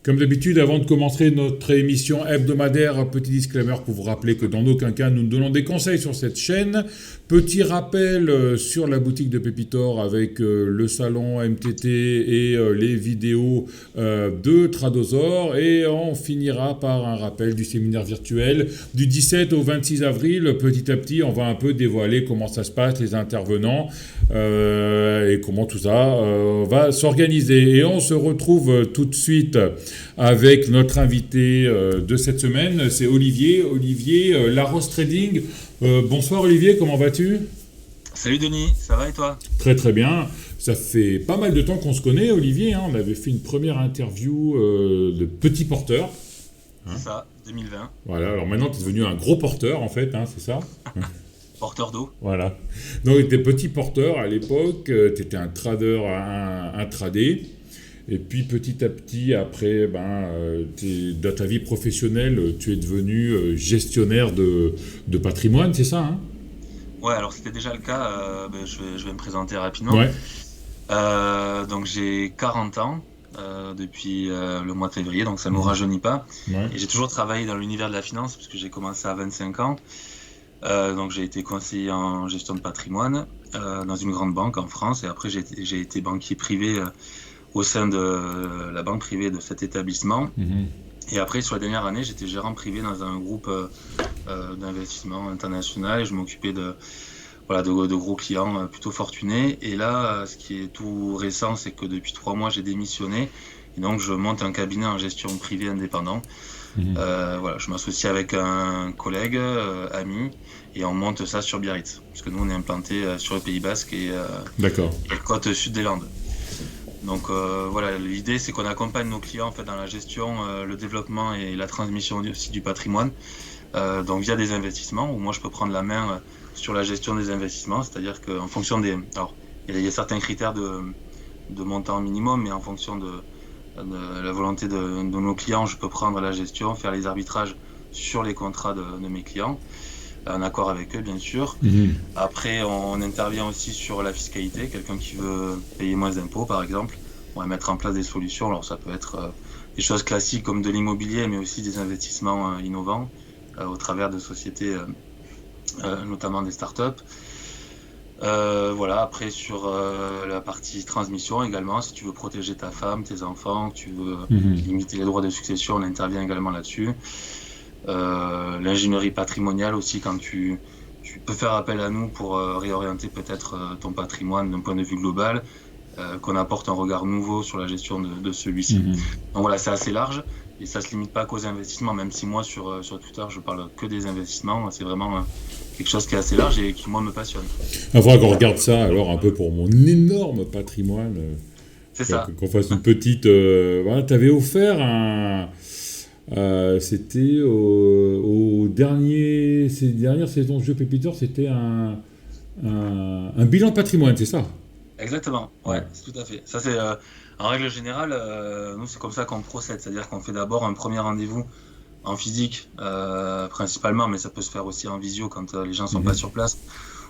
Comme d'habitude, avant de commencer notre émission hebdomadaire, un petit disclaimer pour vous rappeler que dans aucun cas nous ne donnons des conseils sur cette chaîne. Petit rappel sur la boutique de Pépitor avec le salon MTT et les vidéos de Tradosaur. Et on finira par un rappel du séminaire virtuel du 17 au 26 avril. Petit à petit, on va un peu dévoiler comment ça se passe, les intervenants et comment tout ça va s'organiser. Et on se retrouve tout de suite avec notre invité de cette semaine, c'est Olivier Laros Trading. Bonsoir Olivier, comment vas-tu? Salut Denis, ça va et toi? Très très bien. Ça fait pas mal de temps qu'on se connaît Olivier, hein. On avait fait une première interview de petit porteur. Hein. C'est ça, 2020. Voilà, alors maintenant tu es devenu un gros porteur en fait, hein, c'est ça? Porteur d'eau. Voilà. Donc tu étais petit porteur à l'époque, tu étais un trader, un tradé. Et puis petit à petit, après, dans ta vie professionnelle, tu es devenu gestionnaire de patrimoine, c'est ça, hein? Ouais, alors c'était déjà le cas, je vais me présenter rapidement. Ouais. Donc j'ai 40 ans depuis le mois de février, donc ça ne nous rajeunit pas. Ouais. Et j'ai toujours travaillé dans l'univers de la finance, puisque j'ai commencé à 25 ans. Donc j'ai été conseiller en gestion de patrimoine dans une grande banque en France, et après j'ai été banquier privé au sein de la banque privée de cet établissement. Mhm. Et après, sur la dernière année, j'étais gérant privé dans un groupe d'investissement international et je m'occupais de gros clients plutôt fortunés. Et là, ce qui est tout récent, c'est que depuis 3 mois, j'ai démissionné. Et donc, je monte un cabinet en gestion privée indépendant. Mhm. Je m'associe avec un collègue, ami, et on monte ça sur Biarritz. Parce que nous, on est implanté sur le Pays Basque et D'accord. côte sud des Landes. Donc l'idée c'est qu'on accompagne nos clients en fait dans la gestion, le développement et la transmission aussi du patrimoine, donc via des investissements où moi je peux prendre la main sur la gestion des investissements, c'est-à-dire qu'en fonction alors il y a certains critères de montant minimum, mais en fonction de la volonté de nos clients, je peux prendre la gestion, faire les arbitrages sur les contrats de mes clients, en accord avec eux bien sûr. Mhm. Après, on intervient aussi sur la fiscalité. Quelqu'un qui veut payer moins d'impôts, par exemple, on va mettre en place des solutions. Alors, ça peut être des choses classiques comme de l'immobilier, mais aussi des investissements innovants au travers de sociétés, notamment des startups. Après, sur la partie transmission également, si tu veux protéger ta femme, tes enfants, que tu veux Mhm. limiter les droits de succession, on intervient également là-dessus. L'ingénierie patrimoniale aussi, quand tu peux faire appel à nous pour réorienter peut-être ton patrimoine d'un point de vue global, qu'on apporte un regard nouveau sur la gestion de celui-ci. Mhm. Donc voilà, c'est assez large et ça se limite pas qu'aux investissements, même si moi sur Twitter je parle que des investissements, c'est vraiment quelque chose qui est assez large et qui moi me passionne. Il faudra qu'on regarde ça alors un peu pour mon énorme patrimoine. C'est ça. Qu'on fasse une petite. Voilà, t'avais offert un. C'était au dernier, ces dernières saisons de jeux Pépitor, c'était un bilan de patrimoine, c'est ça? Exactement, Ouais. ouais, c'est tout à fait. Ça c'est en règle générale, nous c'est comme ça qu'on procède, c'est-à-dire qu'on fait d'abord un premier rendez-vous en physique principalement, mais ça peut se faire aussi en visio quand les gens sont pas Mhm. sur place,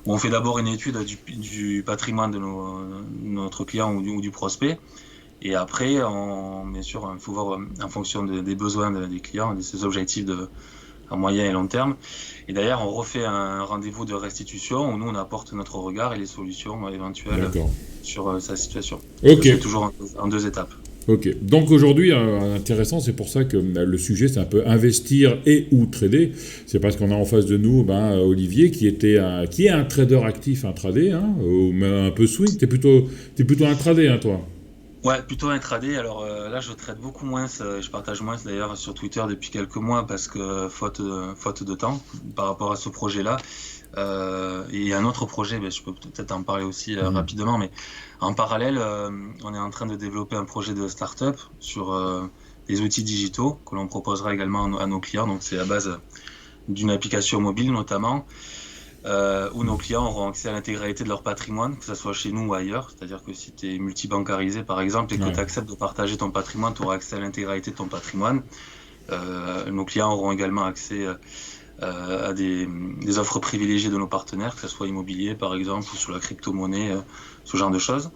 où on fait d'abord une étude du patrimoine de notre client ou du prospect, et après, bien sûr, il faut voir en fonction des besoins des clients, de ses objectifs à moyen et long terme. Et d'ailleurs, on refait un rendez-vous de restitution où nous, on apporte notre regard et les solutions éventuelles D'accord. sur sa situation. Ok. Ça se fait toujours en 2 étapes. Ok. Donc aujourd'hui, intéressant, c'est pour ça que le sujet, c'est un peu investir et ou trader. C'est parce qu'on a en face de nous Olivier qui est un trader actif, un tradé, hein, ou même un peu swing. T'es plutôt un tradé, hein, toi. Ouais, plutôt intraday. Alors là, je traite beaucoup moins, je partage moins d'ailleurs sur Twitter depuis quelques mois parce que faute de temps par rapport à ce projet-là. Et un autre projet, je peux peut-être en parler aussi Mhm. rapidement, mais en parallèle, on est en train de développer un projet de start-up sur des outils digitaux que l'on proposera également à nos clients. Donc c'est à base d'une application mobile notamment, où nos clients auront accès à l'intégralité de leur patrimoine, que ce soit chez nous ou ailleurs. C'est-à-dire que si tu es multibancarisé par exemple et que Ouais. tu acceptes de partager ton patrimoine, tu auras accès à l'intégralité de ton patrimoine. Nos clients auront également accès à des offres privilégiées de nos partenaires, que ce soit immobilier par exemple ou sur la crypto-monnaie, ce genre de choses.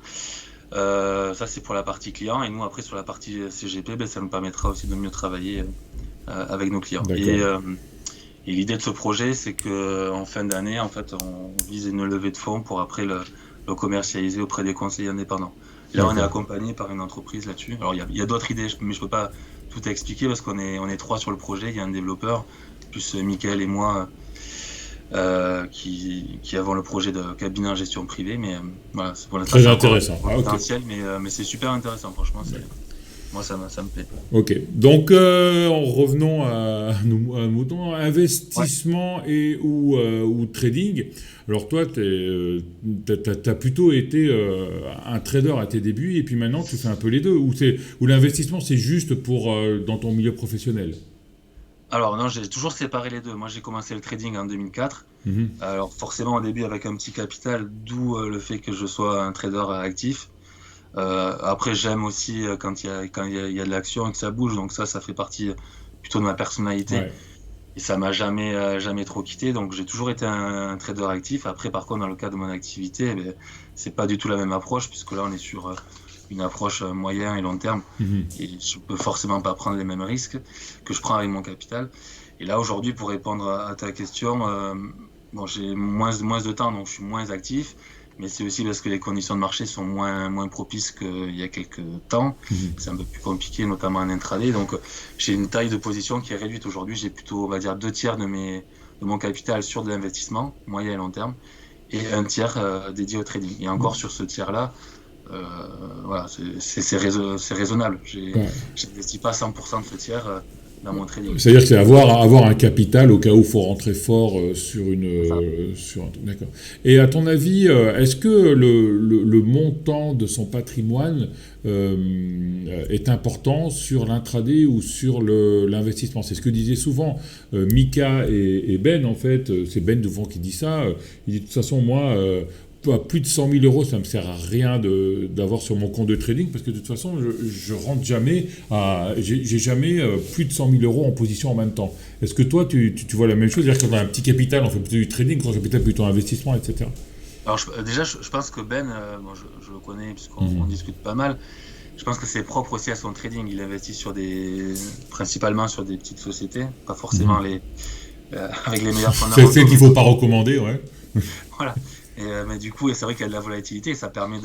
Ça, c'est pour la partie client. Et nous, après, sur la partie CGP, ça nous permettra aussi de mieux travailler avec nos clients. Et l'idée de ce projet, c'est qu'en fin d'année, en fait, on vise une levée de fonds pour après le commercialiser auprès des conseillers indépendants. Là, on est accompagné par une entreprise là-dessus. Alors, il y a d'autres idées, mais je peux pas tout expliquer parce qu'on est 3 sur le projet. Il y a un développeur, plus Mickaël et moi, qui avons le projet de cabinet en gestion privée. Mais voilà, c'est pour l'instant Très intéressant. Potentiel, mais c'est super intéressant, franchement. Moi, ça me plaît. Ok, donc en revenant à nos moutons, investissement ou trading. Alors toi, t'as plutôt été un trader à tes débuts et puis maintenant tu fais un peu les deux. Ou l'investissement c'est juste pour dans ton milieu professionnel. Alors non, j'ai toujours séparé les deux. Moi, j'ai commencé le trading en 2004. Alors forcément au début avec un petit capital, d'où le fait que je sois un trader actif. Après, j'aime aussi quand il y a de l'action et que ça bouge, donc ça fait partie plutôt de ma personnalité. Ouais. Et ça m'a jamais trop quitté, donc j'ai toujours été un trader actif. Après, par contre, dans le cas de mon activité, c'est pas du tout la même approche, puisque là, on est sur une approche moyen et long terme, et je peux forcément pas prendre les mêmes risques que je prends avec mon capital. Et là, aujourd'hui, pour répondre à ta question, bon, j'ai moins de temps, donc je suis moins actif. Mais c'est aussi parce que les conditions de marché sont moins propices qu'il y a quelques temps. C'est un peu plus compliqué, notamment en intraday. Donc, j'ai une taille de position qui est réduite aujourd'hui. J'ai plutôt, on va dire, 2 tiers de mon capital sur de l'investissement, moyen et long terme, et 1 tiers dédié au trading. Et encore sur ce tiers-là, voilà, c'est raisonnable. J'investis pas 100% de ce tiers dans mon trading. C'est-à-dire que c'est avoir un capital au cas où il faut rentrer fort sur un truc. D'accord. Et à ton avis, est-ce que le montant de son patrimoine est important sur l'intraday ou sur l'investissement? C'est ce que disaient souvent Mika et Ben, en fait. C'est Ben devant qui dit ça. Il dit de toute façon, moi... à plus de 100 000 euros, ça ne me sert à rien d'avoir sur mon compte de trading parce que de toute façon, je rentre jamais j'ai jamais plus de 100 000 euros en position en même temps. Est-ce que toi, tu vois la même chose? C'est-à-dire que quand on a un petit capital, on fait plutôt du trading, quand on a capital, plutôt investissement, etc. Alors, déjà, je pense que Ben, bon, je le connais puisqu'on discute pas mal. Je pense que c'est propre aussi à son trading. Il investit principalement sur des petites sociétés, pas forcément avec les meilleurs fondamentaux. C'est qu'il ne faut pas recommander, ouais. Voilà. Mais du coup, c'est vrai qu'il y a de la volatilité et ça permet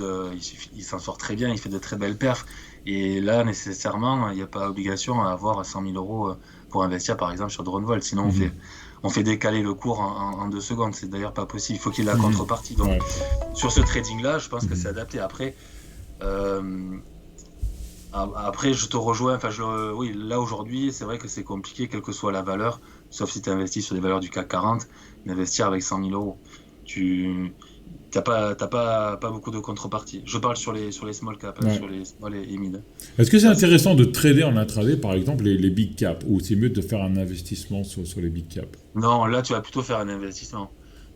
il s'en sort très bien, il fait de très belles perfs. Et là, nécessairement, il n'y a pas obligation à avoir 100 000 euros pour investir, par exemple, sur DroneVolt. Sinon, on fait décaler le cours en 2 secondes. C'est d'ailleurs pas possible. Il faut qu'il y ait la contrepartie. Donc, sur ce trading-là, je pense que c'est adapté. Après, je te rejoins. Enfin, oui, là, aujourd'hui, c'est vrai que c'est compliqué, quelle que soit la valeur, sauf si tu investis sur des valeurs du CAC 40, d'investir avec 100 000 euros. Tu n'as pas beaucoup de contrepartie. Je parle sur les small caps, sur les small et mid. Est-ce que c'est intéressant de trader en intraday, par exemple, les big caps, ou c'est mieux de faire un investissement sur les big caps? Non, là, tu vas plutôt faire un investissement.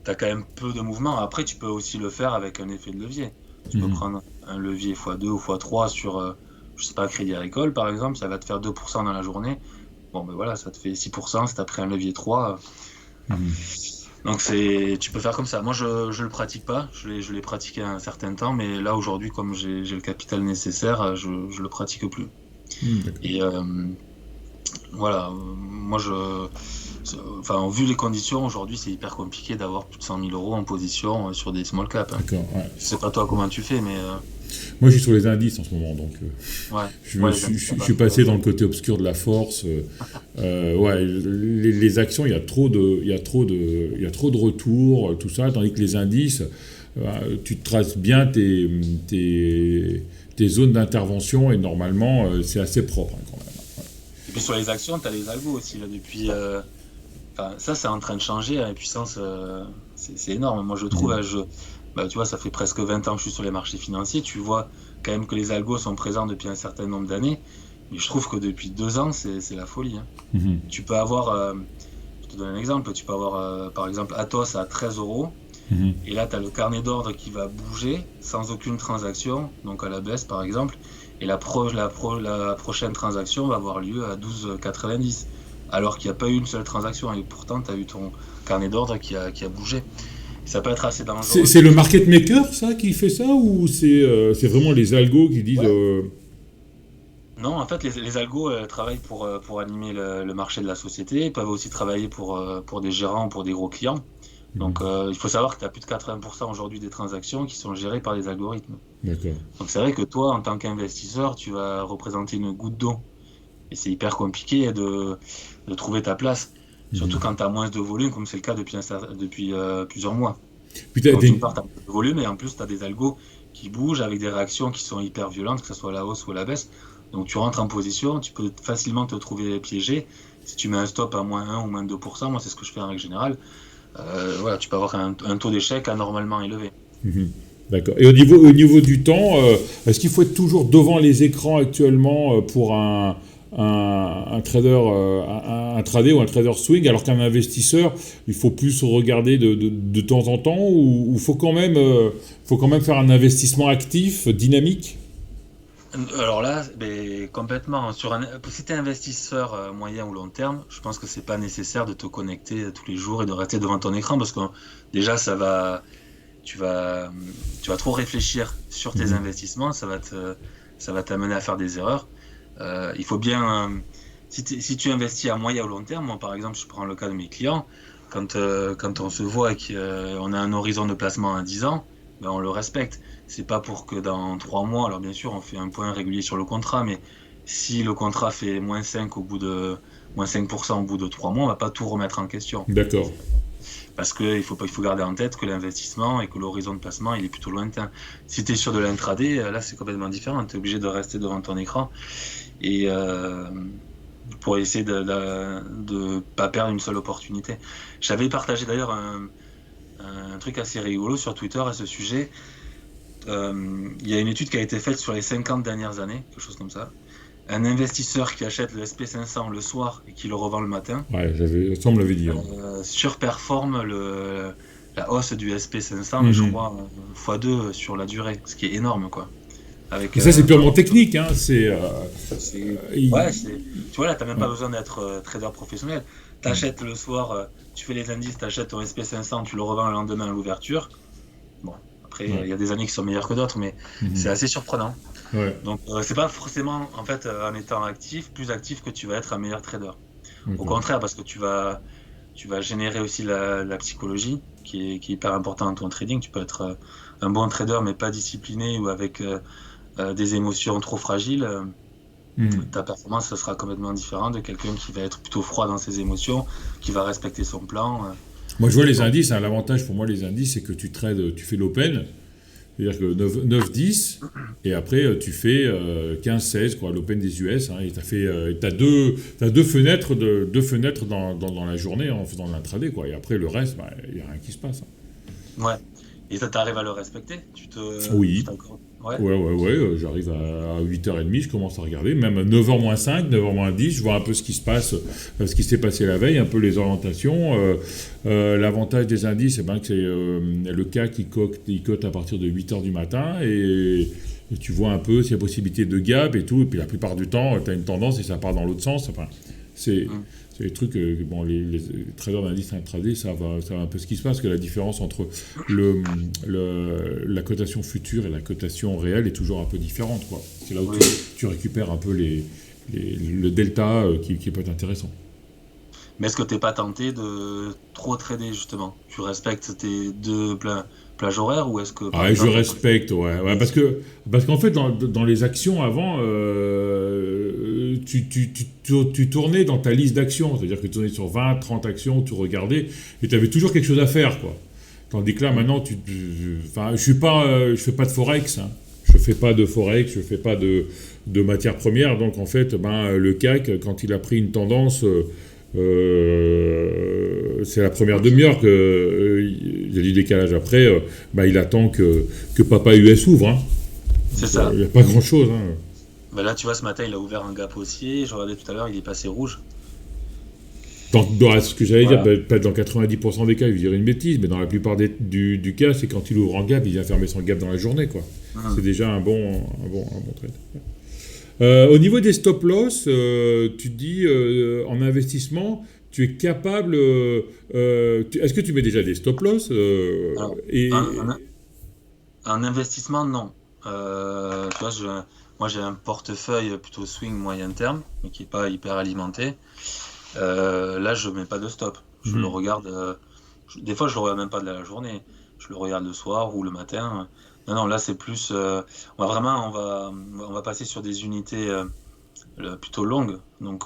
Tu as quand même peu de mouvement. Après, tu peux aussi le faire avec un effet de levier. Tu peux prendre un levier x2 ou x3 sur, je sais pas, Crédit Agricole, par exemple. Ça va te faire 2% dans la journée. Bon, ben voilà, ça te fait 6% si tu as pris un levier 3. Donc tu peux faire comme ça. Moi, je le pratique pas. Je l'ai pratiqué un certain temps, mais là aujourd'hui, comme j'ai le capital nécessaire, je le pratique plus. Et voilà, moi vu les conditions aujourd'hui, c'est hyper compliqué d'avoir plus de 100 000 euros en position sur des small caps. D'accord. Ouais. Je sais pas toi comment tu fais, mais moi, je suis sur les indices en ce moment, donc je suis passé dans le côté obscur de la force. Les actions, il y a trop de retours, tout ça, tandis que les indices, tu traces bien tes zones d'intervention et normalement, c'est assez propre quand même. Ouais. Et puis sur les actions, tu as les algos aussi là depuis. Ça, c'est en train de changer à puissance. C'est énorme. Moi, je trouve. Tu vois, ça fait presque 20 ans que je suis sur les marchés financiers. Tu vois quand même que les algos sont présents depuis un certain nombre d'années. Mais je trouve que depuis 2 ans, c'est la folie. Tu peux avoir, je te donne un exemple, tu peux avoir par exemple Atos à 13 euros. Et là, tu as le carnet d'ordre qui va bouger sans aucune transaction, donc à la baisse par exemple. Et la prochaine transaction va avoir lieu à 12,90. Alors qu'il n'y a pas eu une seule transaction. Et pourtant, tu as eu ton carnet d'ordre qui a bougé. Ça peut être assez dangereux. C'est le market maker, ça, qui fait ça, ou c'est vraiment les algos qui disent... Ouais. Non, en fait, les algos travaillent pour animer le marché de la société. Ils peuvent aussi travailler pour des gérants, pour des gros clients. Donc, il faut savoir que tu as plus de 80% aujourd'hui des transactions qui sont gérées par des algorithmes. D'accord. Donc, c'est vrai que toi, en tant qu'investisseur, tu vas représenter une goutte d'eau. Et c'est hyper compliqué de trouver ta place. Surtout quand tu as moins de volume, comme c'est le cas depuis plusieurs mois. Putain, Donc, d'une part, tu as de volume et en plus, tu as des algos qui bougent avec des réactions qui sont hyper violentes, que ce soit à la hausse ou à la baisse. Donc, tu rentres en position, tu peux facilement te trouver piégé. Si tu mets un stop à moins 1 ou moins 2%, moi, c'est ce que je fais en règle générale, voilà, tu peux avoir un taux d'échec anormalement élevé. D'accord. Et au niveau du temps, est-ce qu'il faut être toujours devant les écrans actuellement pour un trader, un trader ou un trader swing, alors qu'un investisseur, il faut plus regarder de temps en temps, ou faut quand même faire un investissement actif, dynamique? Alors là, ben, complètement. Si tu es investisseur moyen ou long terme, je pense que c'est pas nécessaire de te connecter tous les jours et de rester devant ton écran parce que déjà, tu vas, tu vas trop réfléchir sur tes investissements, ça va t'amener à faire des erreurs. Il faut bien, si tu investis à moyen ou long terme, moi par exemple, je prends le cas de mes clients, quand on se voit et qu'on a un horizon de placement à 10 ans, ben on le respecte. C'est pas pour que dans 3 mois, alors bien sûr, on fait un point régulier sur le contrat, mais si le contrat fait moins 5% au bout de 3 mois, on va pas tout remettre en question. D'accord. Parce qu'il faut garder en tête que l'investissement et que l'horizon de placement, il est plutôt lointain. Si tu es sur de l'intraday, là, c'est complètement différent. Tu es obligé de rester devant ton écran et pour essayer de pas perdre une seule opportunité. J'avais partagé d'ailleurs un truc assez rigolo sur Twitter à ce sujet. Il y a une étude qui a été faite sur les 50 dernières années, quelque chose comme ça. Un investisseur qui achète le SP500 le soir et qui le revend le matin, Ouais, ça on me l'avait dit. surperforme la hausse du SP500, mais je crois x2 sur la durée, ce qui est énorme, quoi. Avec, Et ça, c'est purement technique, hein. ouais, tu vois, là, t'as même pas besoin d'être trader professionnel. T'achètes le soir, tu fais les indices, t'achètes ton SP500, tu le revends le lendemain à l'ouverture. Bon, après, il y a des années qui sont meilleures que d'autres, mais c'est assez surprenant. Ouais. Donc, c'est pas forcément, en fait, en étant plus actif, que tu vas être un meilleur trader. Au contraire, parce que tu vas générer aussi la psychologie, qui est hyper important dans ton trading. Tu peux être un bon trader, mais pas discipliné ou avec des émotions trop fragiles. Ta performance, ce sera complètement différent de quelqu'un qui va être plutôt froid dans ses émotions, qui va respecter son plan. Moi, je vois les indices, hein. L'avantage pour moi, les indices, c'est que tu fais l'open. C'est-à-dire que 9-10, et après tu fais 15-16, quoi, l'Open des US, hein, et t'as deux fenêtres dans la journée en faisant de l'intraday, quoi, et après le reste, il n'y a rien qui se passe. Hein. Ouais, et ça t'arrive à le respecter? Oui. Ouais. Ouais, j'arrive à 8h30, je commence à regarder, même à 9h moins 5, 9h moins 10, je vois un peu ce qui se passe, ce qui s'est passé la veille, un peu les orientations. L'avantage des indices, c'est que c'est le CAC qui cote à partir de 8h du matin, et tu vois un peu s'il y a possibilité de gap et tout, et puis la plupart du temps, tu as une tendance et ça part dans l'autre sens. Enfin, c'est les trucs, les traders d'indices intraday savent un peu ce qui se passe, que la différence entre la cotation future et la cotation réelle est toujours un peu différente, quoi. C'est là où tu récupères un peu le delta qui peut être intéressant. Mais est-ce que tu n'es pas tenté de trop trader, justement? Tu respectes tes deux plages horaires, ou est-ce que... Je respecte, ouais, parce qu'en fait, dans les actions avant, tu tournais dans ta liste d'actions, c'est-à-dire que tu tournais sur 20, 30 actions, tu regardais, et tu avais toujours quelque chose à faire, quoi. Tandis que là, maintenant, je fais pas de forex, hein. Je fais pas de forex, je fais pas de matières premières, donc en fait, le CAC, quand il a pris une tendance... c'est la première demi-heure il y a du décalage. Après, il attend que Papa US ouvre. Hein. C'est ça. Il n'y a pas grand-chose. Hein. Là, tu vois, ce matin, il a ouvert un gap haussier. Je regardais tout à l'heure, il est passé rouge. Dans ce que j'allais dire, peut-être dans 90% des cas, je dirais une bêtise, mais dans la plupart du cas, c'est quand il ouvre en gap, il vient fermer son gap dans la journée, quoi. C'est déjà un bon trade. Au niveau des stop-loss, tu te dis, en investissement, tu es capable... est-ce que tu mets déjà des stop-loss Alors, et... un investissement, non. Tu vois, moi j'ai un portefeuille plutôt swing moyen terme, mais qui est pas hyper alimenté. Là, je mets pas de stop. Je le Mhm. regarde. Des fois, je le regarde même pas de la journée. Je le regarde le soir ou le matin. Non, non, là, c'est plus. On va passer sur des unités plutôt longues. Donc,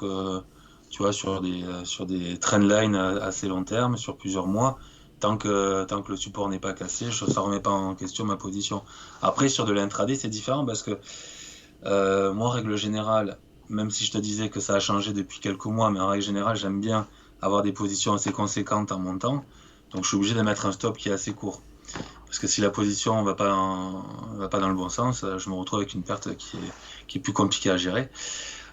tu vois, sur des trend lines assez long terme, sur plusieurs mois. Tant que le support n'est pas cassé, ça remet pas en question ma position. Après, sur de l'intraday, c'est différent parce que moi, règle générale, même si je te disais que ça a changé depuis quelques mois, mais en règle générale, j'aime bien avoir des positions assez conséquentes en montant. Donc, je suis obligé de mettre un stop qui est assez court. Parce que si la position va pas dans le bon sens, je me retrouve avec une perte qui est plus compliquée à gérer.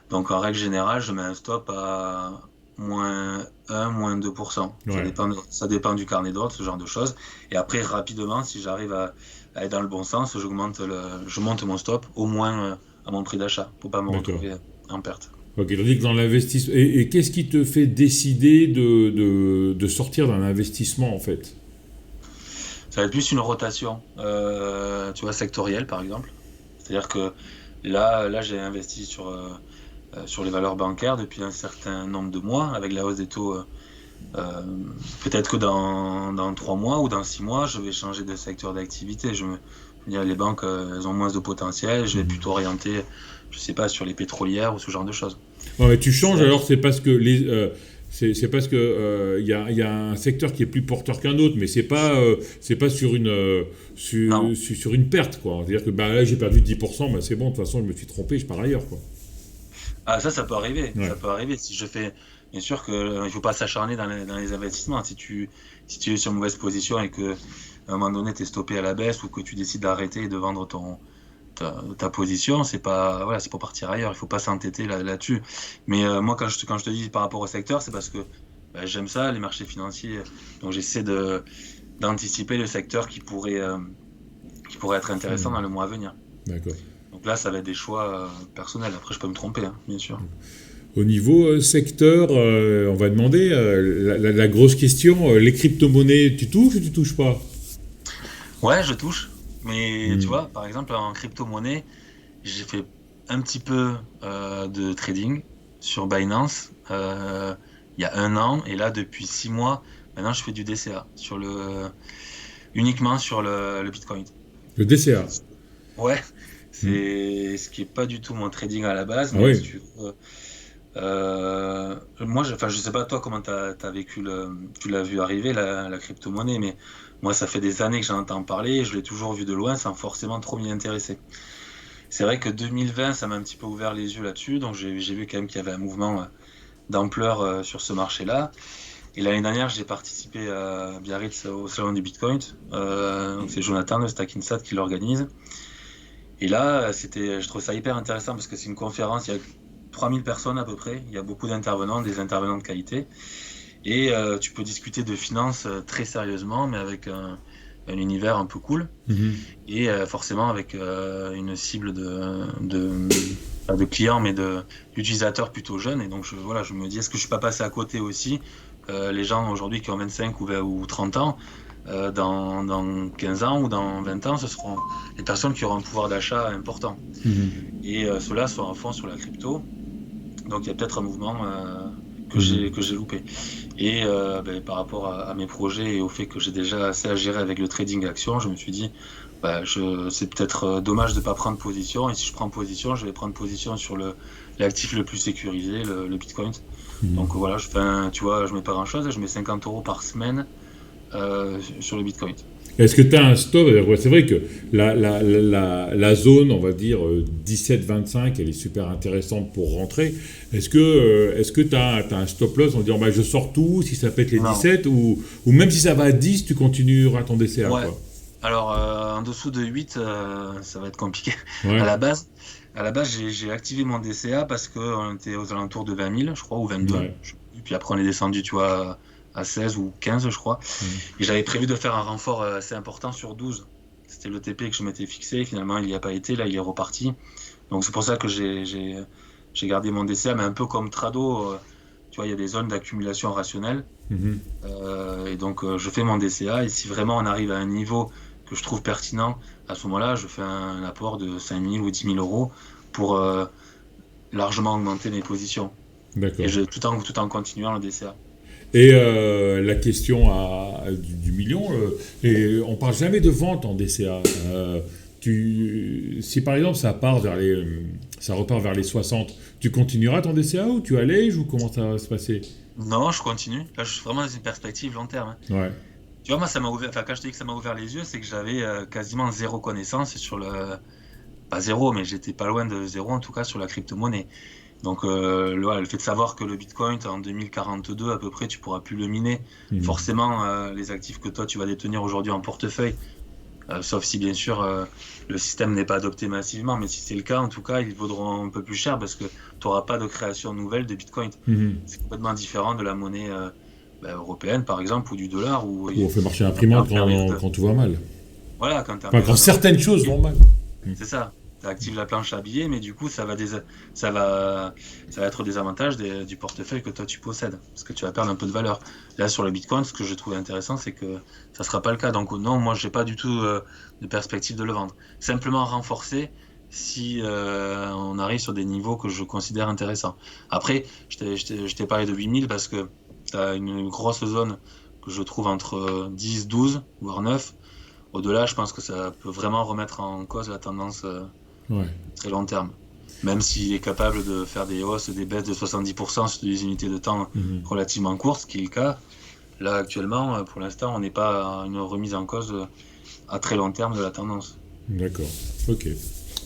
Donc, en règle générale, je mets un stop à -1, -2%. Ouais. Ça dépend du carnet d'ordre, ce genre de choses. Et après, rapidement, si j'arrive à être dans le bon sens, je monte mon stop au moins à mon prix d'achat pour pas me D'accord. retrouver en perte. Ok, tandis que dans l'investissement... Et qu'est-ce qui te fait décider de sortir d'un investissement, en fait? Ça va être plus une rotation, tu vois, sectorielle par exemple. C'est-à-dire que là j'ai investi sur les valeurs bancaires depuis un certain nombre de mois avec la hausse des taux. Euh, Peut-être que dans 3 mois ou dans 6 mois, je vais changer de secteur d'activité. Je veux dire, les banques, elles ont moins de potentiel. Je vais Mhm. plutôt orienter, je sais pas, sur les pétrolières ou ce genre de choses. Ouais, mais tu C'est changes, vrai. alors c'est parce que c'est parce que y a un secteur qui est plus porteur qu'un autre, mais c'est pas sur une Non. sur une perte, quoi. C'est-à-dire que bah, là j'ai perdu 10%, bah, c'est bon, de toute façon je me suis trompé, je pars ailleurs, quoi. Ah, ça peut arriver. Ouais. Ça peut arriver. Si je fais, bien sûr que il faut pas s'acharner dans les investissements. Si tu es sur une mauvaise position et que à un moment donné tu es stoppé à la baisse ou que tu décides d'arrêter et de vendre ta position, c'est pas, voilà, c'est pour partir ailleurs. Il faut pas s'entêter là-dessus. Mais moi, quand je te dis par rapport au secteur, c'est parce que j'aime ça, les marchés financiers. Donc j'essaie d'anticiper le secteur qui pourrait être intéressant Mhm. dans le mois à venir. D'accord. Donc là, ça va être des choix personnels. Après, je peux me tromper, hein, bien sûr. Au niveau secteur, on va demander la grosse question, les crypto-monnaies, tu touches ou tu touches pas? Ouais, je touche. Mais tu Hmm. vois, par exemple, en crypto-monnaie, j'ai fait un petit peu de trading sur Binance il y a un an. Et là, depuis 6 mois, maintenant, je fais du DCA uniquement sur le Bitcoin. Le DCA. Ouais, Hmm. c'est ce qui est pas du tout mon trading à la base, Ah mais si oui. tu veux, moi, enfin, je sais pas toi comment t'as vécu tu l'as vu arriver la crypto-monnaie, mais moi, ça fait des années que j'en entends parler, et je l'ai toujours vu de loin sans forcément trop m'y intéresser. C'est vrai que 2020, ça m'a un petit peu ouvert les yeux là-dessus, donc j'ai vu quand même qu'il y avait un mouvement d'ampleur sur ce marché-là. Et l'année dernière, j'ai participé à Biarritz au salon du Bitcoin. Donc c'est Jonathan de Stackinsat qui l'organise. Et là, je trouve ça hyper intéressant parce que c'est une conférence, il y a 3000 personnes à peu près, il y a beaucoup d'intervenants, des intervenants de qualité. Et tu peux discuter de finances très sérieusement, mais avec un univers un peu cool. Mhm. Et forcément avec une cible pas de clients, mais d'utilisateurs plutôt jeunes. Et donc, voilà, je me dis, est-ce que je suis pas passé à côté aussi les gens aujourd'hui qui ont 25 ou 20 ou 30 ans, dans 15 ans ou dans 20 ans, ce seront les personnes qui auront un pouvoir d'achat important. Mhm. Et ceux-là sont à fond sur la crypto. Donc, il y a peut-être un mouvement que j'ai Mhm. que j'ai loupé. Et par rapport à mes projets et au fait que j'ai déjà assez à gérer avec le trading action, je me suis dit, c'est peut-être dommage de ne pas prendre position. Et si je prends position, je vais prendre position sur l'actif le plus sécurisé, le Bitcoin. Donc Mhm. voilà, tu vois, je mets pas grand-chose, je mets 50 euros par semaine sur le Bitcoin. Est-ce que tu as un stop? Ouais, c'est vrai que la zone, on va dire 17-25, elle est super intéressante pour rentrer. Est-ce que tu as, un stop loss en disant bah, je sors tout si ça pète les Non. 17 ou même si ça va à 10, tu continueras ton DCA Ouais. quoi. Alors, en dessous de 8, ça va être compliqué. À Ouais, la base, à la base, j'ai activé mon DCA parce qu'on était aux alentours de 20 000, je crois, ou 22. ouais. Je sais plus. Puis après, on est descendu, tu vois, à 16 ou 15, je crois. Mhm. Et j'avais prévu de faire un renfort assez important sur 12. C'était le TP que je m'étais fixé. Finalement, il n'y a pas été. Là, il est reparti. Donc, c'est pour ça que j'ai gardé mon DCA, mais un peu comme Trado. tu vois, il y a des zones d'accumulation rationnelle. Mhm. Et donc, je fais mon DCA. Et si vraiment on arrive à un niveau que je trouve pertinent, à ce moment-là, je fais un apport de 5 000 ou 10 000 euros pour largement augmenter mes positions. Et D'accord. tout en continuant le DCA. Et la question du million, et on parle jamais de vente en DCA. Si par exemple ça repart vers les 60, tu continueras ton DCA ou tu allèges ou comment ça va se passer? Non, je continue. Là, je suis vraiment dans une perspective long terme, hein. Ouais. Tu vois, moi, ça m'a ouvert. Enfin, quand je te dis que ça m'a ouvert les yeux, c'est que j'avais quasiment zéro connaissance sur le. Pas zéro, mais j'étais pas loin de zéro en tout cas sur la crypto-monnaie. Donc, le fait de savoir que le Bitcoin, en 2042 à peu près, tu pourras plus le miner. Mhm. Forcément, les actifs que toi, tu vas détenir aujourd'hui en portefeuille, sauf si bien sûr le système n'est pas adopté massivement, mais si c'est le cas, en tout cas, ils vaudront un peu plus cher parce que tu n'auras pas de création nouvelle de Bitcoin. Mhm. C'est complètement différent de la monnaie européenne, par exemple, ou du dollar, où Ou on fait marcher en l'imprimante période quand tout va mal. voilà, quand tu es en Enfin, quand période certaines choses vont mal. Mhm. c'est ça. Tu actives la planche à billets, mais du coup, ça va, ça va être des avantages du portefeuille que toi tu possèdes, parce que tu vas perdre un peu de valeur. Là, sur le Bitcoin, ce que je trouve intéressant, c'est que ça sera pas le cas. Donc non, moi, j'ai pas du tout de perspective de le vendre. Simplement renforcer si on arrive sur des niveaux que je considère intéressants. Après, je t'ai parlé de 8000 parce que tu as une grosse zone que je trouve entre 10, 12, voire 9. Au-delà, je pense que ça peut vraiment remettre en cause la tendance Ouais. très long terme. Même s'il est capable de faire des hausses et des baisses de 70% sur des unités de temps Mhm. relativement courtes, ce qui est le cas, là actuellement, pour l'instant, on n'est pas à une remise en cause à très long terme de la tendance. D'accord. Ok.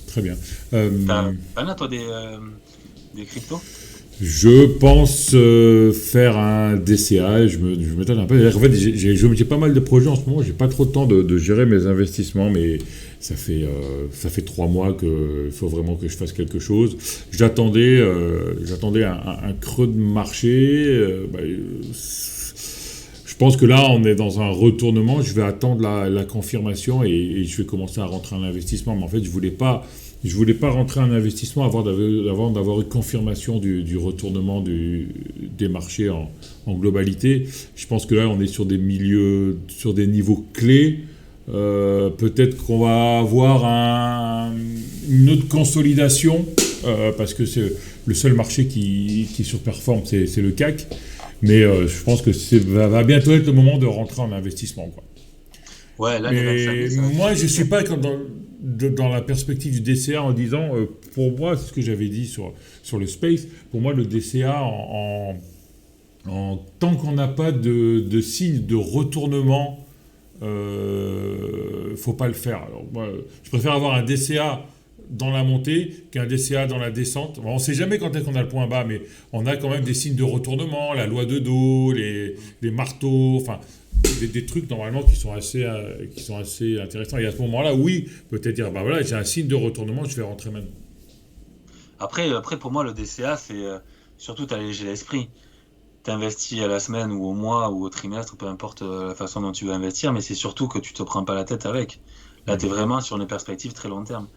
Très bien. T'en as toi des cryptos? Je pense faire un DCA. Je m'étonne un peu. En fait, j'ai pas mal de projets en ce moment. J'ai pas trop de temps de gérer mes investissements, mais ça fait 3 mois qu'il faut vraiment que je fasse quelque chose. J'attendais un creux de marché. Je pense que là, on est dans un retournement. Je vais attendre la confirmation et je vais commencer à rentrer en investissement. Mais en fait, je voulais pas rentrer en investissement avant d'avoir une confirmation du retournement des marchés en globalité. Je pense que là, on est sur des milieux, sur des niveaux clés. Peut-être qu'on va avoir une autre consolidation parce que c'est le seul marché qui surperforme, c'est le CAC. Mais je pense que va bientôt être le moment de rentrer en investissement, quoi. Ouais, là, les 25 Mais 000, ça va moi, je être ne suis pas comme dans la perspective du DCA en disant, pour moi, c'est ce que j'avais dit sur le space, pour moi, le DCA, tant qu'on n'a pas de signe de retournement, faut pas le faire. Alors, moi, je préfère avoir un DCA dans la montée qu'un DCA dans la descente. Bon, on ne sait jamais quand est-ce qu'on a le point bas, mais on a quand même des signes de retournement, la loi de dos, les marteaux, enfin des trucs normalement qui sont assez intéressants. Et à ce moment-là, oui, peut-être dire, bah voilà, j'ai un signe de retournement, je vais rentrer maintenant. Après, pour moi, le DCA, c'est surtout t'alléger l'esprit. T'investis à la semaine ou au mois ou au trimestre, peu importe la façon dont tu veux investir, mais c'est surtout que tu te prends pas la tête avec. Là, tu es Mhm. vraiment sur une perspective très long terme.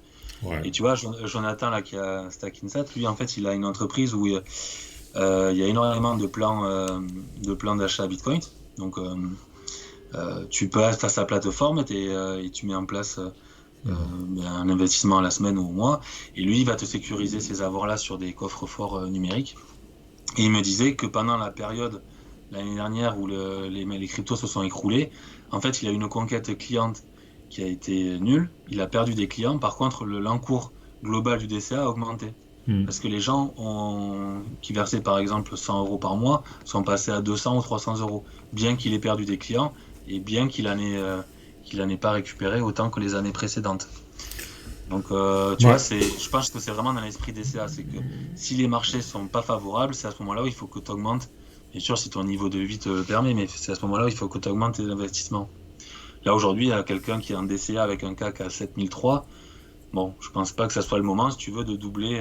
Ouais. Et tu vois, Jonathan, là, qui a Stack Insat, lui, en fait, il a une entreprise où il y a énormément de plans d'achat Bitcoin. Donc, tu peux être à sa plateforme et tu mets en place Mhm. un investissement à la semaine ou au mois. Et lui, il va te sécuriser ces avoirs-là sur des coffres forts numériques. Et il me disait que pendant la période l'année dernière où les cryptos se sont écroulés, en fait, il a eu une conquête cliente qui a été nulle. Il a perdu des clients. Par contre, l'encours global du DCA a augmenté. Mhm. Parce que les gens qui versaient par exemple 100 euros par mois sont passés à 200 ou 300 euros, bien qu'il ait perdu des clients et bien qu'il en ait pas récupéré autant que les années précédentes. Donc, tu vois, Ouais. je pense que c'est vraiment dans l'esprit des CA, c'est que si les marchés sont pas favorables, c'est à ce moment-là où il faut que tu augmentes. Bien sûr, si ton niveau de vie te le permet, mais c'est à ce moment-là où il faut que tu augmentes tes investissements. Là, aujourd'hui, il y a quelqu'un qui est en DCA avec un CAC à 7003. Bon, je pense pas que ça soit le moment, si tu veux, de doubler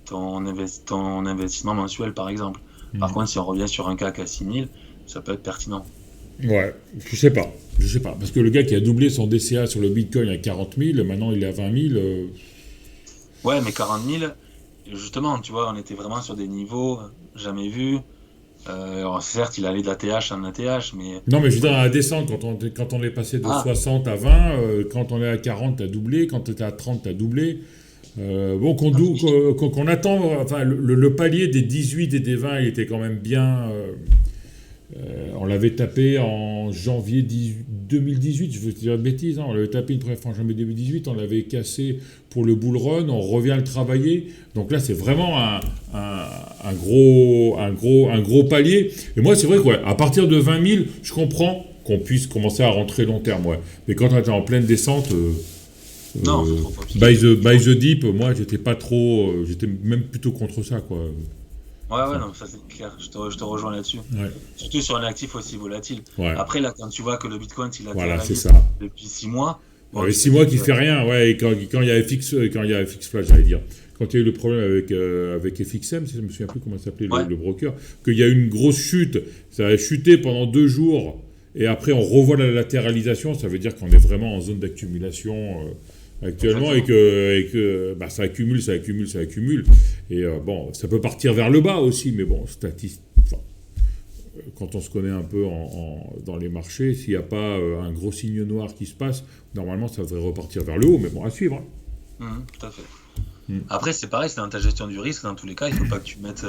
ton investissement mensuel, par exemple. Par Mhm. contre, si on revient sur un CAC à 6000, ça peut être pertinent. Ouais, je sais pas. Je sais pas. Parce que le gars qui a doublé son DCA sur le Bitcoin à 40 000, maintenant il est à 20 000. Ouais, mais 40 000, justement, tu vois, on était vraiment sur des niveaux jamais vus. Alors certes, il allait de l'ATH en ATH, mais... Non, mais je veux dire, à la descente, quand on est passé de 60 à 20, quand on est à 40, t'as doublé, quand tu étais à 30, t'as doublé. Bon, qu'on attend, enfin, le palier des 18 et des 20, il était quand même bien. On l'avait tapé en janvier 2018, je veux dire de bêtises, hein, on l'avait tapé une première fois en janvier 2018, on l'avait cassé pour le bull run, on revient le travailler. Donc là, c'est vraiment un gros palier. Et moi, c'est vrai qu'à partir de 20 000, je comprends qu'on puisse commencer à rentrer long terme. Ouais. Mais quand on était en pleine descente, Non, c'est trop by the deep, moi, j'étais pas trop. J'étais même plutôt contre ça, quoi. Ouais, non, ça c'est clair, je te rejoins là-dessus. Ouais. Surtout sur un actif aussi volatile. Ouais. Après, là, quand tu vois que le Bitcoin, il a Voilà, c'est réalisé ça. depuis 6 mois... Bon, 6 mois qui fait rien, ouais, et quand il y a FX Flash, j'allais dire. Quand il y a eu le problème avec FXM, je ne me souviens plus comment s'appelait le broker, qu'il y a eu une grosse chute, ça a chuté pendant 2 jours, et après on revoit la latéralisation, ça veut dire qu'on est vraiment en zone d'accumulation actuellement, et que bah, ça accumule, et bon, ça peut partir vers le bas aussi, mais bon, quand on se connaît un peu dans les marchés, s'il n'y a pas un gros signe noir qui se passe, normalement ça devrait repartir vers le haut, mais bon, à suivre. Tout à fait. Après, c'est pareil, c'est dans ta gestion du risque, dans tous les cas, il ne faut pas que tu mettes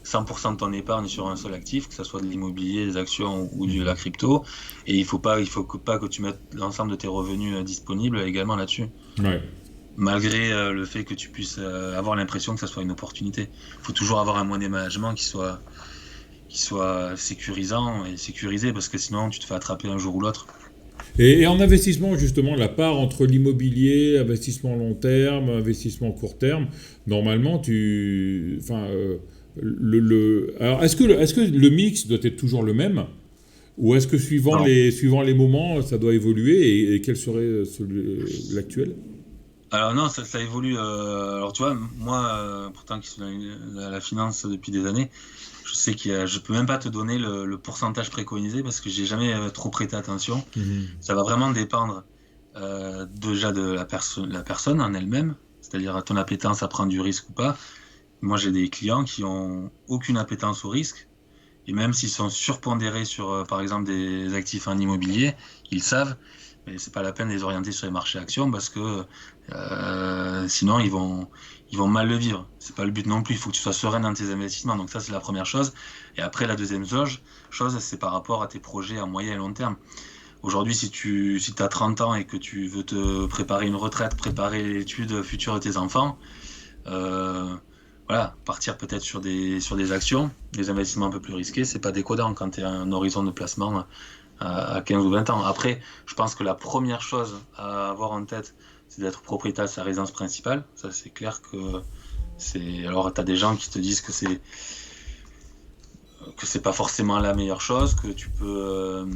100% de ton épargne sur un seul actif, que ce soit de l'immobilier, des actions ou de la crypto, et il faut pas que tu mettes l'ensemble de tes revenus disponibles également là-dessus. Ouais. Malgré le fait que tu puisses avoir l'impression que ça soit une opportunité. Il faut toujours avoir un money management qui soit sécurisant et sécurisé, parce que sinon tu te fais attraper un jour ou l'autre. Et en investissement, justement, la part entre l'immobilier, investissement long terme, investissement court terme, normalement, alors, est-ce que le mix doit être toujours le même, ou est-ce que suivant les moments, ça doit évoluer, et quel serait l'actuel? Alors non, ça évolue. Alors tu vois, moi, pourtant qui suis dans la finance depuis des années, je sais je peux même pas te donner le pourcentage préconisé parce que j'ai jamais trop prêté attention. Ça va vraiment dépendre déjà de la personne en elle-même, c'est-à-dire à ton appétence à prendre du risque ou pas. Moi, j'ai des clients qui ont aucune appétence au risque, et même s'ils sont surpondérés sur, par exemple, des actifs en immobilier, ils savent, mais c'est pas la peine de les orienter sur les marchés actions parce que sinon ils vont mal le vivre. C'est pas le but non plus. Il faut que tu sois serein dans tes investissements. Donc ça, c'est la première chose. Et après, la deuxième chose, c'est par rapport à tes projets à moyen et long terme. Aujourd'hui, si tu as 30 ans et que tu veux te préparer une retraite, préparer l'étude future de tes enfants, voilà, partir peut-être sur des actions, des investissements un peu plus risqués, c'est pas décodant quand tu as un horizon de placement à 15 ou 20 ans. Après, je pense que la première chose à avoir en tête, c'est d'être propriétaire de sa résidence principale. Ça, c'est clair que c'est... Alors, tu as des gens qui te disent que c'est pas forcément la meilleure chose, que tu peux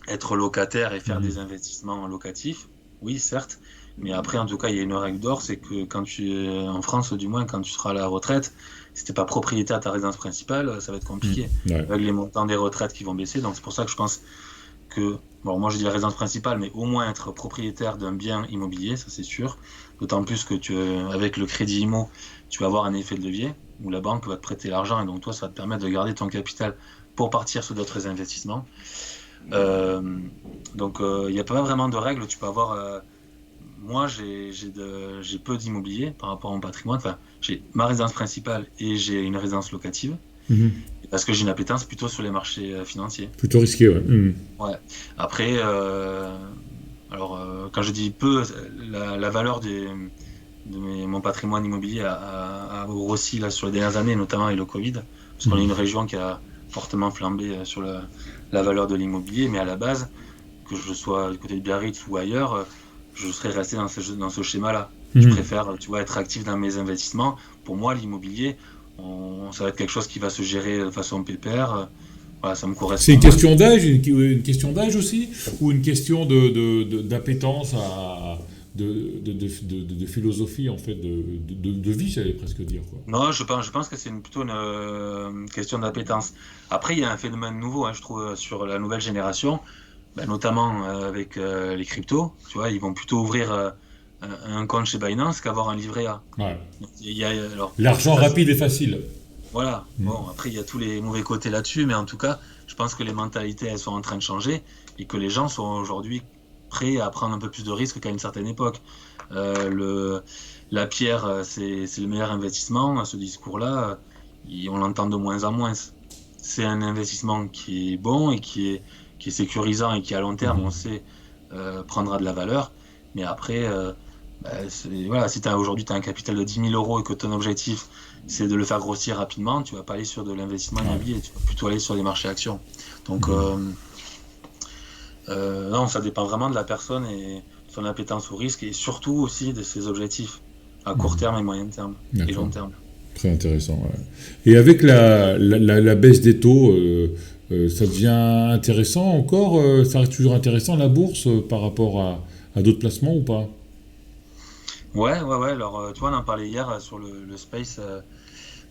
être locataire et faire des investissements locatifs. Oui, certes. Mais après, en tout cas, il y a une règle d'or, c'est que quand en France, du moins, quand tu seras à la retraite, si t'es pas propriétaire de ta résidence principale, ça va être compliqué. Avec les montants des retraites qui vont baisser. Donc c'est pour ça que je pense que, bon, moi je dis la résidence principale, mais au moins être propriétaire d'un bien immobilier, ça c'est sûr. D'autant plus que avec le crédit IMO, tu vas avoir un effet de levier, où la banque va te prêter l'argent, et donc toi, ça va te permettre de garder ton capital pour partir sur d'autres investissements. Donc il n'y a pas vraiment de règles. Tu peux avoir... moi, j'ai peu d'immobilier par rapport à mon patrimoine. Enfin, j'ai ma résidence principale et j'ai une résidence locative. Parce que j'ai une appétence plutôt sur les marchés financiers. Plutôt risqué, ouais. Ouais. Après, quand je dis peu, la valeur de mon patrimoine immobilier a grossi là, sur les dernières années, notamment avec le Covid. Parce qu'on est une région qui a fortement flambé sur la valeur de l'immobilier. Mais à la base, que je sois du côté de Biarritz ou ailleurs, je serais resté dans ce schéma-là. Je préfère, être actif dans mes investissements. Pour moi, l'immobilier, ça va être quelque chose qui va se gérer de façon pépère. Voilà, ça me correspond. C'est une question d'âge, une question d'âge aussi, ou une question d'appétence de philosophie, en fait, de vie, j'allais presque dire, quoi. Non, je pense que c'est plutôt une question d'appétence. Après, il y a un phénomène nouveau, je trouve, sur la nouvelle génération. Notamment avec les cryptos, tu vois, ils vont plutôt ouvrir un compte chez Binance qu'avoir un livret A. Ouais. L'argent rapide et facile. Voilà. Bon, après, il y a tous les mauvais côtés là-dessus, mais en tout cas, je pense que les mentalités, elles sont en train de changer et que les gens sont aujourd'hui prêts à prendre un peu plus de risques qu'à une certaine époque. Le, la pierre, c'est le meilleur investissement. Ce discours-là, on l'entend de moins en moins. C'est un investissement qui est bon et qui est sécurisant et qui, à long terme, on sait, prendra de la valeur. Mais après, voilà, si aujourd'hui tu as un capital de 10 000 euros et que ton objectif c'est de le faire grossir rapidement, tu vas pas aller sur de l'investissement immobilier, tu vas plutôt aller sur des marchés actions. Donc, non, ça dépend vraiment de la personne et son appétence au risque et surtout aussi de ses objectifs à court terme et moyen terme et long terme. Très intéressant. Ouais. Et avec la baisse des taux, ça devient intéressant encore ça reste toujours intéressant la bourse par rapport à d'autres placements ou pas? Ouais, ouais, ouais. Alors, tu vois, on en parlait hier sur le space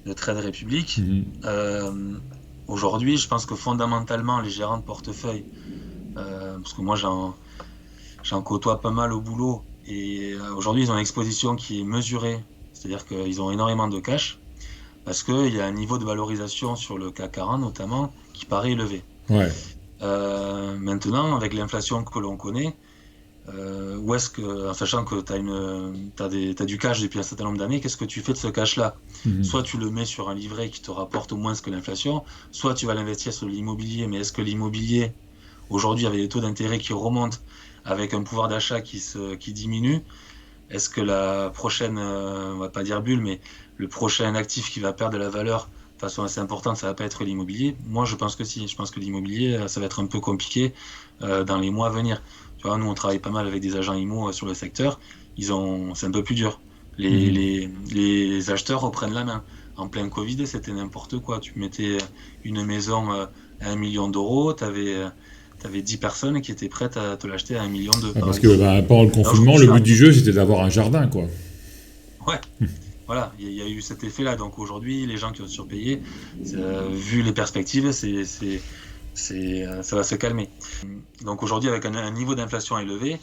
de Trade Republic. Aujourd'hui, je pense que fondamentalement, les gérants de portefeuille, parce que moi j'en côtoie pas mal au boulot, et aujourd'hui ils ont une exposition qui est mesurée, c'est-à-dire qu'ils ont énormément de cash, parce qu'il y a un niveau de valorisation sur le CAC 40 notamment qui paraît élevé. Ouais. Maintenant, avec l'inflation que l'on connaît, où est-ce que, en sachant que t'as du cash depuis un certain nombre d'années, qu'est-ce que tu fais de ce cash-là? Soit tu le mets sur un livret qui te rapporte au moins ce que l'inflation, soit tu vas l'investir sur l'immobilier, mais est-ce que l'immobilier, aujourd'hui, avec des taux d'intérêt qui remontent, avec un pouvoir d'achat qui diminue, est-ce que la prochaine, on va pas dire bulle, mais le prochain actif qui va perdre de la valeur de façon assez importante, ça va pas être l'immobilier? Moi, je pense que si. Je pense que l'immobilier, ça va être un peu compliqué dans les mois à venir. Tu vois, nous, on travaille pas mal avec des agents IMO sur le secteur. C'est un peu plus dur. Les acheteurs reprennent la main. En plein Covid, c'était n'importe quoi. Tu mettais une maison à 1 million d'euros, t'avais 10 personnes qui étaient prêtes à te l'acheter à 1 million d'euros. Parce que pendant le confinement, le but du jeu, c'était d'avoir un jardin, quoi. Ouais. Voilà, il y a eu cet effet-là. Donc aujourd'hui, les gens qui ont surpayé, vu les perspectives, ça va se calmer. Donc aujourd'hui, avec un niveau d'inflation élevé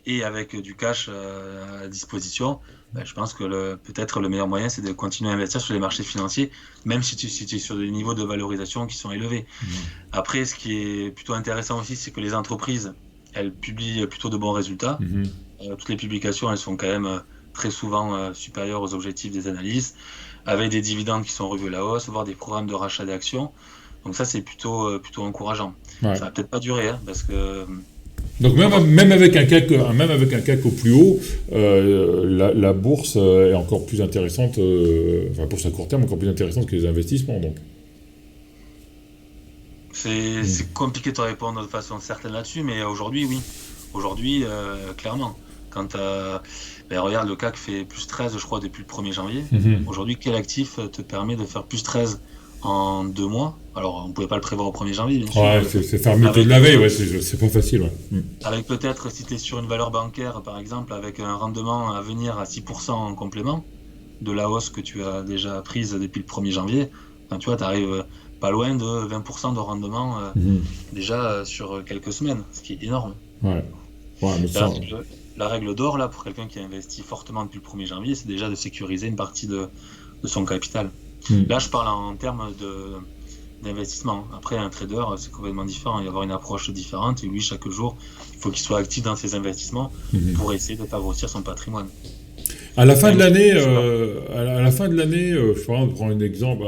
et avec du cash à disposition, je pense que peut-être le meilleur moyen, c'est de continuer à investir sur les marchés financiers, même si tu es sur des niveaux de valorisation qui sont élevés. Après, ce qui est plutôt intéressant aussi, c'est que les entreprises, elles publient plutôt de bons résultats. Toutes les publications, elles sont quand même très souvent supérieures aux objectifs des analystes, avec des dividendes qui sont revus à la hausse, voire des programmes de rachat d'actions. Donc ça, c'est plutôt encourageant. Ouais. Ça va peut-être pas durer, hein, parce que... Donc même avec un CAC au plus haut, la bourse est encore plus intéressante, enfin la bourse à court terme encore plus intéressante que les investissements, donc. C'est compliqué de te répondre de façon certaine là-dessus, mais aujourd'hui, oui. Aujourd'hui, clairement. Quand regarde, le CAC fait plus 13, je crois, depuis le 1er janvier. Aujourd'hui, quel actif te permet de faire plus 13 en 2 mois? Alors, on ne pouvait pas le prévoir au 1er janvier, bien sûr. Ouais, c'est faire mieux de la veille, ouais, c'est pas facile. Ouais. Avec peut-être, si tu es sur une valeur bancaire, par exemple, avec un rendement à venir à 6% en complément de la hausse que tu as déjà prise depuis le 1er janvier, ben, tu vois, tu arrives pas loin de 20% de rendement déjà sur quelques semaines, ce qui est énorme. Ouais. Mais ça... La règle d'or, là, pour quelqu'un qui a investi fortement depuis le 1er janvier, c'est déjà de sécuriser une partie de son capital. Là, je parle en termes d'investissement. Après, un trader, c'est complètement différent. Il va y avoir une approche différente. Et lui, chaque jour, il faut qu'il soit actif dans ses investissements pour essayer de faire grossir son patrimoine. À la fin de l'année, je vais prendre un exemple.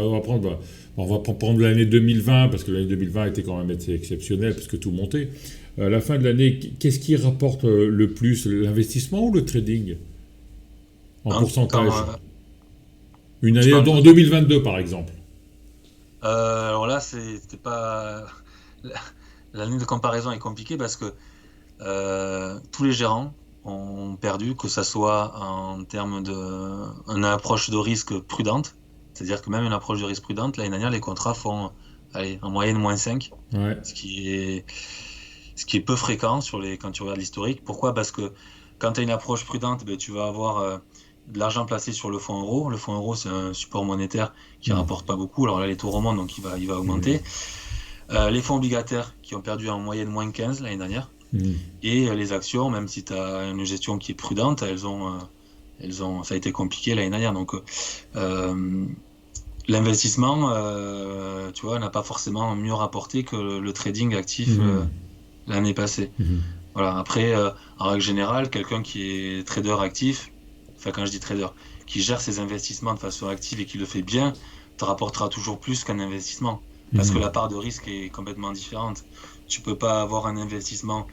On va prendre l'année 2020, parce que l'année 2020 était quand même assez exceptionnelle, parce que tout montait. À la fin de l'année, qu'est-ce qui rapporte le plus, l'investissement ou le trading en pourcentage? Une année en 2022, par exemple. Alors là, c'était pas... L'année de comparaison est compliquée parce que tous les gérants ont perdu, que ça soit en termes d'une approche de risque prudente, c'est-à-dire que même une approche de risque prudente, l'année dernière, les contrats font en moyenne -5, ouais. ce qui est peu fréquent quand tu regardes l'historique. Pourquoi? Parce que quand tu as une approche prudente, tu vas avoir de l'argent placé sur le fonds euro. Le fonds euro, c'est un support monétaire qui rapporte pas beaucoup. Alors là, les taux remontent, donc il va augmenter. Les fonds obligataires qui ont perdu en moyenne -15 l'année dernière. Et les actions, même si tu as une gestion qui est prudente, ça a été compliqué l'année dernière. Donc L'investissement, tu vois, n'a pas forcément mieux rapporté que le trading actif Mhm. l'année passée. Mhm. Voilà. Après, en règle générale, quelqu'un qui est trader actif, enfin quand je dis trader, qui gère ses investissements de façon active et qui le fait bien, te rapportera toujours plus qu'un investissement. Parce que Mhm. la part de risque est complètement différente. Tu peux pas avoir un investissement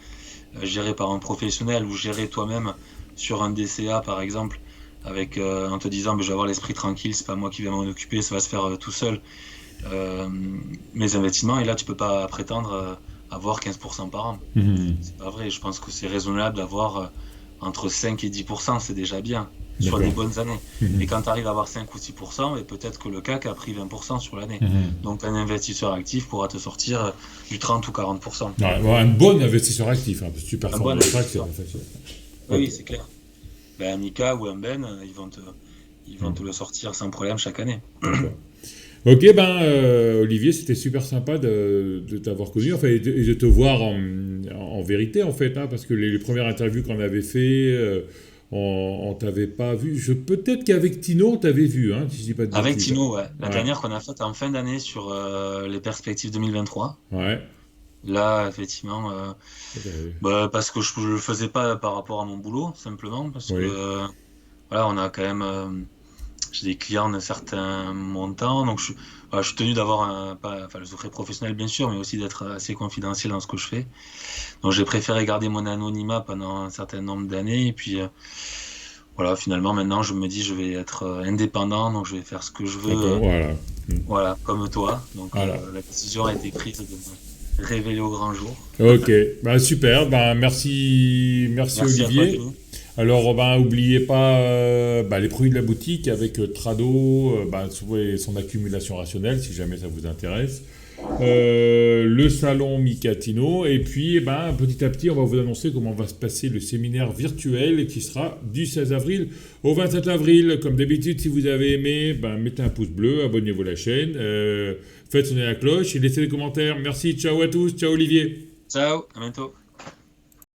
géré par un professionnel ou géré toi-même sur un DCA par exemple, avec en te disant ben, je vais avoir l'esprit tranquille, c'est pas moi qui vais m'en occuper, ça va se faire tout seul. Euh, Mes investissements, et là tu peux pas prétendre avoir 15% par an. Mhm. C'est pas vrai, je pense que c'est raisonnable d'avoir entre 5 et 10%, c'est déjà bien, sur des D'accord. bonnes années. Et Mhm. quand tu arrives à avoir 5 ou 6%, et peut-être que le CAC a pris 20% sur l'année. Mhm. Donc un investisseur actif pourra te sortir du 30 ou 40%. Ouais, bon, un bon investisseur actif, hein, parce que tu Un performes bon le track, c'est investisseur. pas facile. Oui, Ok. oui, c'est clair. Ben, un Mika ou un Ben, ils vont te Mhm. le sortir sans problème chaque année. D'accord. Ok, ben Olivier, c'était super sympa de t'avoir connu, enfin, et de te voir en vérité, en fait, hein, parce que les premières interviews qu'on avait fait, on t'avait pas vu. Peut-être qu'avec Tino, on t'avait vu, hein, si je dis pas de Avec bêtises. Tino, ouais. La Ouais, dernière qu'on a faite en fin d'année sur les perspectives 2023. ouais. Là, effectivement, Ouais, bah, parce que je le faisais pas par rapport à mon boulot, simplement, parce que oui. voilà, on a quand même, j'ai des clients d'un certain montant, donc voilà, je suis tenu d'avoir enfin, le secret professionnel bien sûr, mais aussi d'être assez confidentiel dans ce que je fais. Donc j'ai préféré garder mon anonymat pendant un certain nombre d'années, et puis voilà, finalement maintenant je me dis je vais être indépendant, donc je vais faire ce que je veux, D'accord, voilà. Mm. voilà, comme toi. Donc Voilà. la décision a été prise de me révéler au grand jour. Ok, bah super, bah merci, merci Merci à toi, Olivier. Denis. Alors, ben, oubliez pas bah, les produits de la boutique avec Trado, bah, son accumulation rationnelle, si jamais ça vous intéresse. Le salon Mikatino, et puis ben, petit à petit, on va vous annoncer comment va se passer le séminaire virtuel qui sera du 16 avril au 27 avril. Comme d'habitude, si vous avez aimé, ben, mettez un pouce bleu, abonnez-vous à la chaîne, faites sonner la cloche et laissez des commentaires. Merci, ciao à tous, ciao Olivier. Ciao, à bientôt.